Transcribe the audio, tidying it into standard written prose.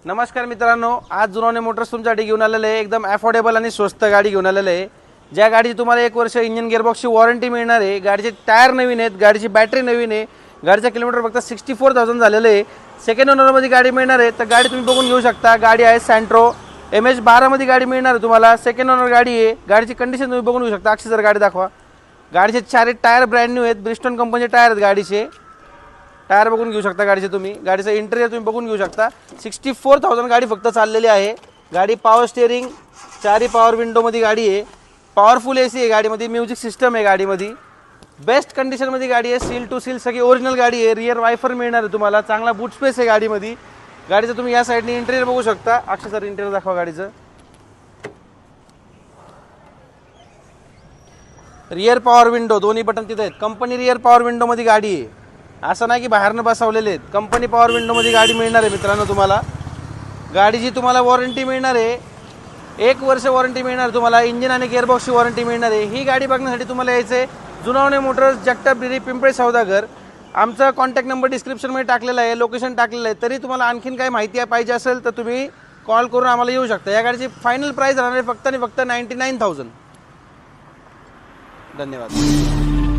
नमस्कार मित्रांनो, आज जुनवणे मोटर्स तुमच्यासाठी घेऊन आलेले आहे एकदम अफोर्डेबल आणि स्वस्त गाडी घेऊन आलेले आहे। ज्या गाडीची तुम्हाला 1 वर्ष इंजिन गिअरबॉक्सची वॉरंटी मिळणार आहे। गाडीचे टायर नवीन आहेत, गाडीची बॅटरी नवीन आहे, गाडीचा किलोमीटर फक्त 64,000 झालेलं आहे। सेकंड ओनर मध्ये गाडी मिळणार आहे। तर गाडी तुम्ही बघून घेऊ शकता। गाडी आहे सँट्रो MH12 मध्ये गाडी मिळणार आहे तुम्हाला। सेकंड ओनर गाडी आहे। गाडीची कंडिशन तुम्ही बघून घेऊ शकता। अक्षर गाडी दाखवा। गाडीचे 4 टायर ब्रँड न्यू आहेत, ब्रिस्टन कंपनीचे टायर आहेत गाडीचे। टायर बघून घेऊ शकता गाडीचे तुम्ही। गाडीचा इंटेरियर तुम्ही बघून घेऊ शकता। 64,000 गाडी फक्त चाललेली आहे। गाडी पॉवर स्टीअरिंग, 4 पॉवर विंडो मध्ये गाडी आहे। पॉवरफुल AC आहे गाडीमध्ये, म्युझिक सिस्टम आहे गाडीमध्ये। बेस्ट कंडिशन मध्ये गाडी आहे, सील टू सील सगळी ओरिजिनल गाडी आहे। रियर वायफर मिळणार आहे तुम्हाला, चांगला बूट स्पेस आहे गाडीमध्ये। गाडीचं तुम्ही या साइडने इंटेरियर बघू शकता। अक्षय सर इंटेरियर दाखवा गाडीचं। रियर पॉवर विंडो दोन्ही बटन तिथे आहेत। कंपनी रियर पॉवर विंडो मध्ये गाडी आहे, असं नाही की बाहेरनं बसवलेले आहेत। कंपनी पॉवर विंडो मध्ये गाडी मिळणार आहे मित्रांनो तुम्हाला। गाडीची तुम्हाला वॉरंटी मिळणार आहे, 1 वर्ष वॉरंटी मिळणार तुम्हाला। इंजिन आणि गिअरबॉक्सची वॉरंटी मिळणार आहे। ही गाडी बघण्यासाठी तुम्हाला यायचं आहे जुनवणे मोटर्स, जगताप डेअरी, पिंपळे सौदागर। आमचा कॉन्टॅक्ट नंबर डिस्क्रिप्शनमध्ये टाकलेला आहे, लोकेशन टाकलेलं आहे। तरी तुम्हाला आणखीन काही माहिती पाहिजे असेल तर तुम्ही कॉल करून आम्हाला येऊ शकता। या गाडीची फायनल प्राइस राहणार आहे फक्त आणि फक्त 99,000। धन्यवाद।